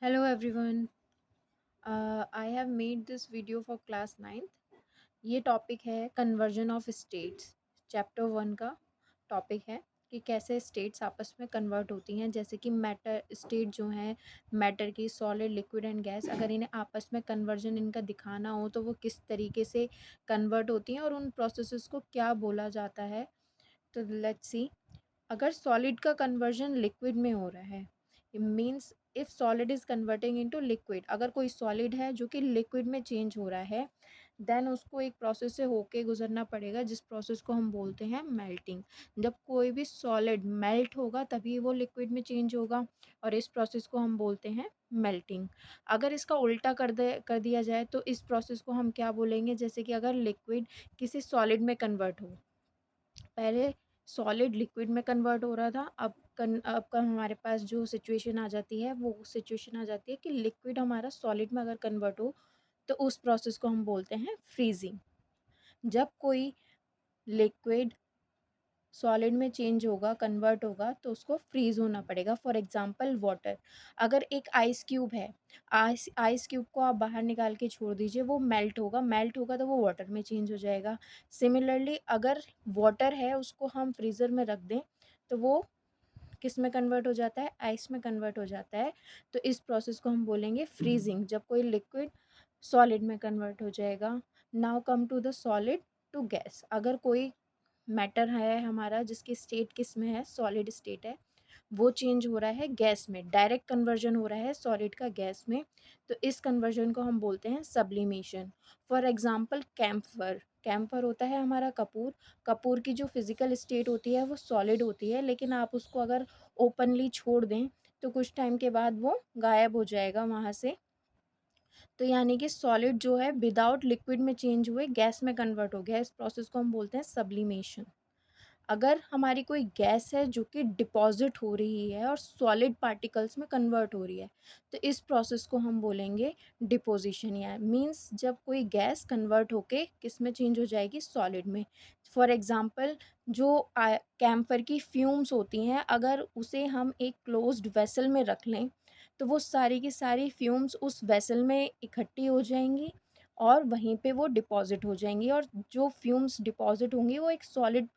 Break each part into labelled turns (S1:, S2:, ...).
S1: Hello everyone. I have made this video for class 9th. ये topic है conversion of states. Chapter 1 का topic है कि कैसे स्टेट्स आपस में कन्वर्ट होती हैं। जैसे कि मैटर स्टेट जो हैं मैटर की, सॉलिड, लिक्विड एंड गैस, अगर इन्हें आपस में कन्वर्जन इनका दिखाना हो तो वो किस तरीके से कन्वर्ट होती हैं और उन प्रोसेसेस को क्या बोला जाता है। तो लेट्स सी। अगर सॉलिड का कन्वर्जन लिक्विड में हो रहा है, means if solid is converting into liquid, अगर कोई सॉलिड है जो कि लिक्विड में चेंज हो रहा है, देन उसको एक प्रोसेस से होके गुजरना पड़ेगा जिस प्रोसेस को हम बोलते हैं मेल्टिंग। जब कोई भी सॉलिड मेल्ट होगा तभी वो लिक्विड में चेंज होगा और इस प्रोसेस को हम बोलते हैं मेल्टिंग। अगर इसका उल्टा कर दिया जाए तो इस प्रोसेस को हम क्या बोलेंगे, जैसे कि अगर लिक्विड किसी सॉलिड में कन्वर्ट हो, पहले सॉलिड लिक्विड में कन्वर्ट हो रहा था, अब का हमारे पास जो सिचुएशन आ जाती है वो सिचुएशन आ जाती है कि लिक्विड हमारा सॉलिड में अगर कन्वर्ट हो तो उस प्रोसेस को हम बोलते हैं फ्रीजिंग। जब कोई लिक्विड सॉलिड में चेंज होगा, कन्वर्ट होगा, तो उसको फ्रीज होना पड़ेगा। For example water. अगर एक आइस क्यूब है, आइस आइस क्यूब को आप बाहर निकाल के छोड़ दीजिए, वो मेल्ट होगा तो वो वाटर में चेंज हो जाएगा। सिमिलरली अगर वाटर है उसको हम फ्रीज़र में रख दें तो वो किस में कन्वर्ट हो जाता है, आइस में कन्वर्ट हो जाता है। तो इस प्रोसेस को हम बोलेंगे फ्रीजिंग, जब कोई लिक्विड सॉलिड में कन्वर्ट हो जाएगा। Now come to the solid to gas. अगर कोई मैटर है हमारा जिसकी स्टेट किस में है, सॉलिड स्टेट है, वो चेंज हो रहा है गैस में, डायरेक्ट कन्वर्जन हो रहा है सॉलिड का गैस में, तो इस कन्वर्जन को हम बोलते हैं sublimation. For example camphor. Camphor होता है हमारा कपूर। कपूर की जो फिजिकल स्टेट होती है वो सॉलिड होती है, लेकिन आप उसको अगर ओपनली छोड़ दें तो कुछ टाइम के बाद वो गायब हो जाएगा वहाँ से। तो यानी कि सॉलिड जो है विदाउट लिक्विड में चेंज हुए गैस में कन्वर्ट हो गया, इस प्रोसेस को हम बोलते हैं सब्लिमेशन। अगर हमारी कोई गैस है जो कि डिपॉजिट हो रही है और सॉलिड पार्टिकल्स में कन्वर्ट हो रही है, तो इस प्रोसेस को हम बोलेंगे डिपोजिशन। या मींस जब कोई गैस कन्वर्ट होके किस में चेंज हो जाएगी, सॉलिड में। फॉर एग्जांपल जो कैम्फर की फ्यूम्स होती हैं, अगर उसे हम एक क्लोज्ड वेसल में रख लें तो वो सारी की सारी फ्यूम्स उस वेसल में इकट्ठी हो जाएंगी और वहीं पे वो डिपॉजिट हो जाएंगी, और जो फ्यूम्स डिपॉजिट होंगी वो एक सॉलिड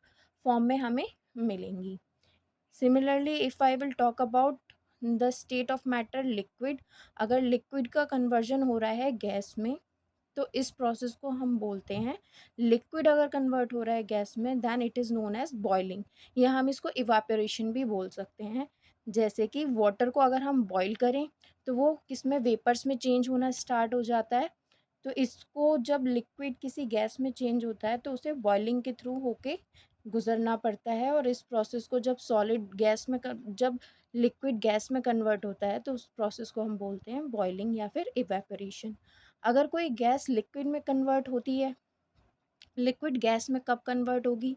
S1: फॉर्म में हमें मिलेंगी। Similarly if I will talk about the state of matter liquid, अगर लिक्विड का कन्वर्जन हो रहा है गैस में तो इस प्रोसेस को हम बोलते हैं, लिक्विड अगर कन्वर्ट हो रहा है गैस में, then it is known as boiling, या हम इसको इवापोरेशन भी बोल सकते हैं। जैसे कि वाटर को अगर हम बॉईल करें तो वो किस में, वेपर्स में चेंज होना स्टार्ट हो जाता है। तो इसको जब लिक्विड किसी गैस में चेंज होता है तो उसे बॉइलिंग के थ्रू होके गुजरना पड़ता है, और इस प्रोसेस को जब जब लिक्विड गैस में कन्वर्ट होता है तो उस प्रोसेस को हम बोलते हैं बॉइलिंग या फिर इवेपोरेशन। अगर कोई गैस लिक्विड में कन्वर्ट होती है, लिक्विड गैस में कब कन्वर्ट होगी,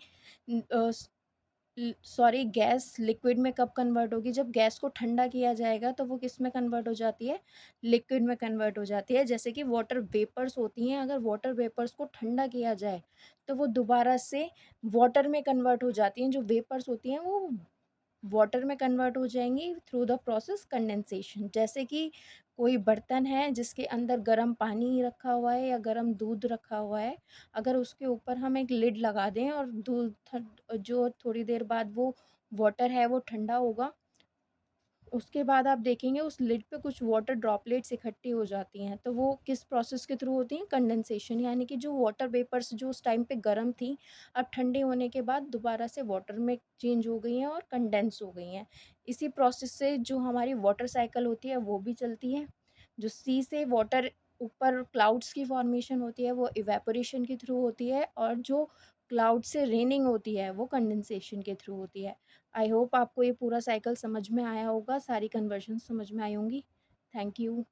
S1: सॉरी, गैस लिक्विड में कब कन्वर्ट होगी, जब गैस को ठंडा किया जाएगा तो वो किस में कन्वर्ट हो जाती है, लिक्विड में कन्वर्ट हो जाती है। जैसे कि वाटर वेपर्स होती हैं, अगर वाटर वेपर्स को ठंडा किया जाए तो वो दोबारा से वाटर में कन्वर्ट हो जाती हैं। जो वेपर्स होती हैं वो वाटर में कन्वर्ट हो जाएंगी थ्रू द प्रोसेस कंडेंसेशन। जैसे कि कोई बर्तन है जिसके अंदर गर्म पानी रखा हुआ है या गर्म दूध रखा हुआ है, अगर उसके ऊपर हम एक लिड लगा दें और जो थोड़ी देर बाद वो वाटर है वो ठंडा होगा, उसके बाद आप देखेंगे उस लिड पे कुछ वाटर ड्रॉपलेट्स इकट्ठी हो जाती हैं, तो वो किस प्रोसेस के थ्रू होती हैं, कंडेंसेशन। यानी कि जो वाटर वेपर्स जो उस टाइम पे गर्म थी, अब ठंडे होने के बाद दोबारा से वाटर में चेंज हो गई हैं और कंडेंस हो गई हैं। इसी प्रोसेस से जो हमारी वाटर साइकिल होती है वो भी चलती है। जो सी से वाटर ऊपर क्लाउड्स की फॉर्मेशन होती है वो इवेपोरेशन के थ्रू होती है, और जो क्लाउड से रेनिंग होती है वो कंडेंसेशन के थ्रू होती है। आई होप आपको ये पूरा साइकिल समझ में आया होगा, सारी कन्वर्जन समझ में आई होंगी। Thank you.